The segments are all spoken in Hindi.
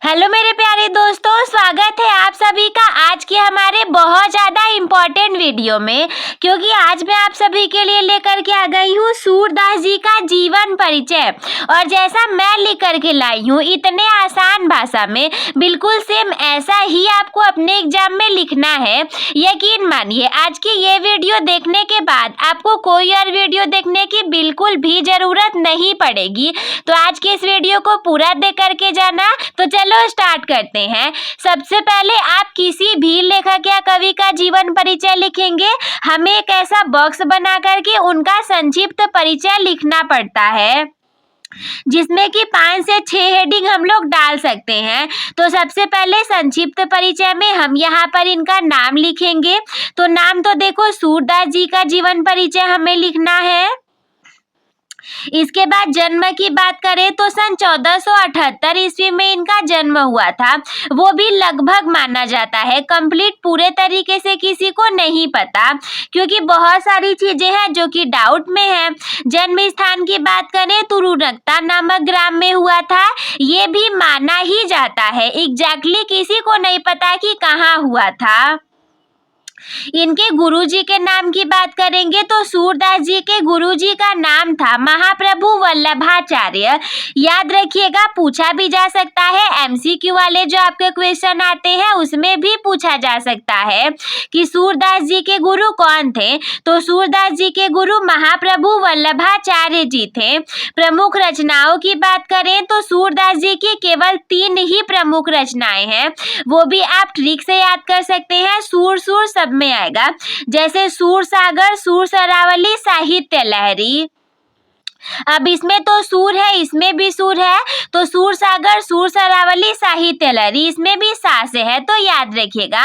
हेलो मेरे प्यारे दोस्तों, स्वागत है आप सभी का आज के हमारे बहुत ज़्यादा इम्पोर्टेंट वीडियो में। क्योंकि आज मैं आप सभी के लिए लेकर के आ गई हूँ सूरदास जी का जीवन परिचय। और जैसा मैं लिख करके लाई हूँ इतने आसान भाषा में, बिल्कुल सेम ऐसा ही आपको अपने एग्जाम में लिखना है। यकीन मानिए आज की ये वीडियो देखने के बाद आपको कोई और वीडियो देखने की बिल्कुल भी ज़रूरत नहीं पड़ेगी। तो आज के इस वीडियो को पूरा देख करके जाना। तो चलो स्टार्ट करते हैं। सबसे पहले आप किसी भी लेखक या कवि का जीवन परिचय लिखेंगे, हमें एक ऐसा बॉक्स बना करके उनका संक्षिप्त परिचय लिखना पड़ता है, जिसमें कि 5 से 6 हेडिंग हम लोग डाल सकते हैं। तो सबसे पहले संक्षिप्त परिचय में हम यहाँ पर इनका नाम लिखेंगे। तो नाम तो देखो सूरदास जी का जीवन परिचय हमें लिखना है। इसके बाद जन्म की बात करें तो सन 1478 ईस्वी में इनका जन्म हुआ था। वो भी लगभग माना जाता है, कंप्लीट पूरे तरीके से किसी को नहीं पता, क्योंकि बहुत सारी चीजें हैं जो कि डाउट में है। जन्म स्थान की बात करें तो रुनकता नामक ग्राम में हुआ था। ये भी माना ही जाता है, एग्जैक्टली किसी को नहीं पता कि कहाँ हुआ था। इनके गुरुजी के नाम की बात करेंगे तो सूरदास जी के गुरुजी का नाम था महाप्रभु वल्लभाचार्य। याद रखिएगा, पूछा भी जा सकता है, एमसीक्यू वाले जो आपके क्वेश्चन आते हैं उसमें भी पूछा जा सकता है कि सूरदास जी के गुरु कौन थे। तो सूरदास जी के गुरु महाप्रभु वल्लभाचार्य जी थे। प्रमुख रचनाओं की बात करें तो सूरदास जी की केवल 3 ही प्रमुख रचनाएं हैं, वो भी आप ट्रिक से याद कर सकते हैं। सूर सूर सब में आएगा, जैसे सूर सागर, सूर सरावली, साहित्य लहरी। अब इसमें तो सूर है, इसमें भी सूर है, तो सूर सागर, सूर सरावली, साहित्य लहरी, इसमें भी सा से है, तो याद रखिएगा।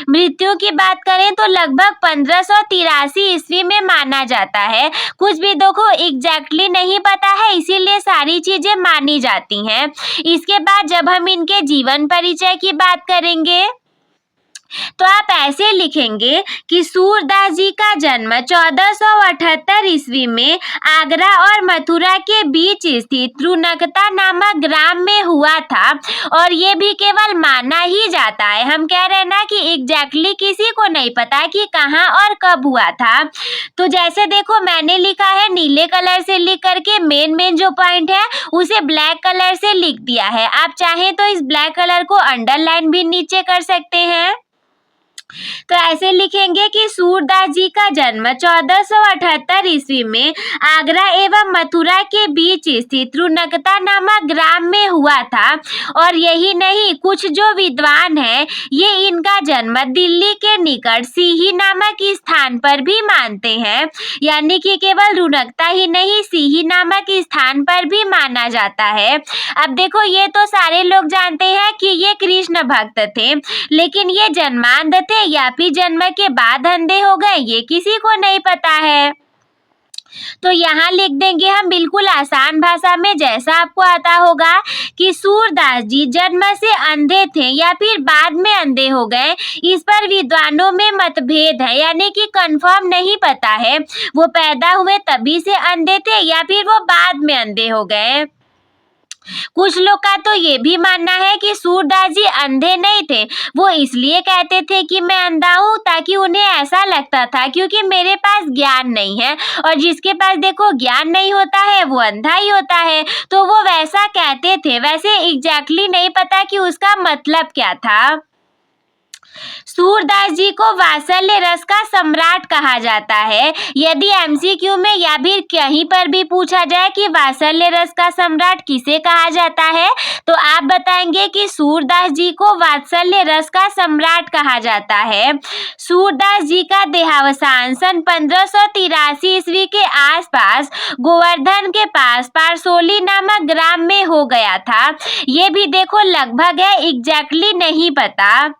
मृत्यु की बात करें तो लगभग 1583 ईस्वी में माना जाता है। कुछ भी देखो एग्जैक्टली नहीं पता है, इसीलिए सारी चीजें मानी जाती हैं। इसके बाद जब हम इनके जीवन परिचय की बात करेंगे तो आप ऐसे लिखेंगे कि सूरदास जी का जन्म 1478 ईस्वी में आगरा और मथुरा के बीच स्थित रुनकता नामक ग्राम में हुआ था। और ये भी केवल माना ही जाता है, हम कह रहे हैं ना कि एग्जैक्टली किसी को नहीं पता कि कहाँ और कब हुआ था। तो जैसे देखो मैंने लिखा है नीले कलर से लिख करके, मेन जो पॉइंट है उसे ब्लैक कलर से लिख दिया है। आप चाहें तो इस ब्लैक कलर को अंडरलाइन भी नीचे कर सकते हैं। तो ऐसे लिखेंगे कि सूरदास जी का जन्म 1478 ईस्वी में आगरा एवं मथुरा के बीच स्थित रुनकता नामक ग्राम में हुआ था। और यही नहीं, कुछ जो विद्वान हैं ये इनका जन्म दिल्ली के निकट सीही नामक स्थान पर भी मानते हैं। यानी कि केवल रुनकता ही नहीं, सीही नामक स्थान पर भी माना जाता है। अब देखो ये तो सारे लोग जानते हैं कि ये कृष्ण भक्त थे, लेकिन ये जन्मांध थे या फिर जन्म के बाद अंधे हो गए, ये किसी को नहीं पता है। तो यहाँ लिख देंगे हम बिल्कुल आसान भाषा में, जैसा आपको आता होगा, कि सूरदास जी जन्म से अंधे थे या फिर बाद में अंधे हो गए। इस पर विद्वानों में मतभेद है, यानी कि कंफर्म नहीं पता है वो पैदा हुए तभी से अंधे थे या फिर वो बाद में अंधे हो गए। कुछ लोग का तो ये भी मानना है कि सूरदास जी अंधे नहीं थे, वो इसलिए कहते थे कि मैं अंधा हूँ ताकि उन्हें ऐसा लगता था क्योंकि मेरे पास ज्ञान नहीं है, और जिसके पास देखो ज्ञान नहीं होता है वो अंधा ही होता है। तो वो वैसा कहते थे, वैसे एग्जैक्टली नहीं पता कि उसका मतलब क्या था। सूरदास जी को वात्सल्य रस का सम्राट कहा जाता है। यदि एमसीक्यू में या फिर कहीं पर भी पूछा जाए कि वात्सल्य रस का सम्राट किसे कहा जाता है, तो आप बताएंगे कि सूरदास जी को वात्सल्य रस का सम्राट कहा जाता है। सूरदास जी का देहावसान सन 1583 ईस्वी के आसपास गोवर्धन के पास पारसोली नामक ग्राम में हो गया था। ये भी देखो लगभग है, एग्जैक्टली नहीं पता।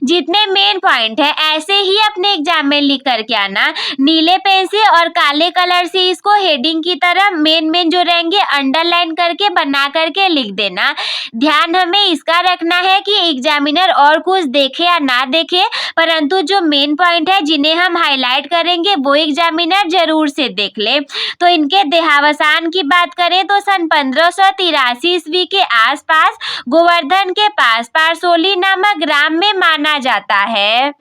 जितने मेन पॉइंट है ऐसे ही अपने एग्जाम में लिख करके आना। नीले पेन से और काले कलर से इसको हेडिंग की तरह मेन जो रहेंगे अंडरलाइन करके बना करके लिख देना। ध्यान हमें इसका रखना है कि एग्जामिनर और कुछ देखे या ना देखे, परंतु जो मेन पॉइंट है जिन्हें हम हाईलाइट करेंगे वो एग्जामिनर जरूर से देख ले। तो इनके देहावसान की बात करें तो सन 1583 ईस्वी के आसपास गोवर्धन के पास पारसोली नामक ग्राम में माना जाता है।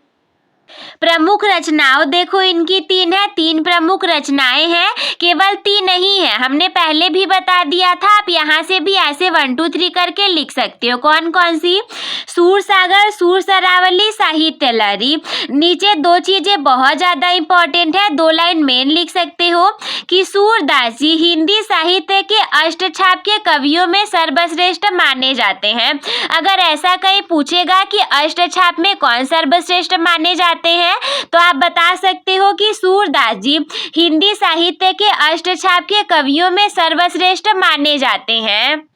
प्रमुख रचनाओं देखो इनकी 3 है, 3 प्रमुख रचनाएं हैं, केवल 3 नहीं है, हमने पहले भी बता दिया था। आप यहाँ से भी ऐसे 1 2 3 करके लिख सकते हो। कौन कौन सी? सूरसागर, सूरसरावली, साहित्य लहरी। नीचे 2 चीजें बहुत ज्यादा इंपॉर्टेंट है, 2 लाइन मेन लिख सकते हो कि सूरदास जी हिंदी साहित्य के अष्टछाप के कवियों में सर्वश्रेष्ठ माने जाते हैं। अगर ऐसा कहीं पूछेगा कि अष्टछाप में कौन सर्वश्रेष्ठ माने जाते हैं तो आप बता सकते हो कि सूरदास जी हिंदी साहित्य के अष्टछाप के कवियों में सर्वश्रेष्ठ माने जाते हैं।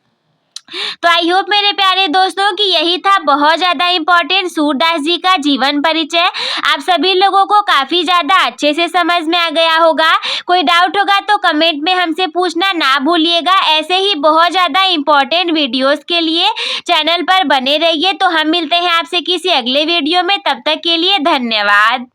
तो आई होप मेरे प्यारे दोस्तों कि यही था बहुत ज्यादा इम्पोर्टेंट सूरदास जी का जीवन परिचय। आप सभी लोगों को काफी ज्यादा अच्छे से समझ में आ गया होगा। कोई डाउट होगा तो कमेंट में हमसे पूछना ना भूलिएगा। ऐसे ही बहुत ज्यादा इम्पोर्टेंट वीडियोस के लिए चैनल पर बने रहिए। तो हम मिलते हैं आपसे किसी अगले वीडियो में, तब तक के लिए धन्यवाद।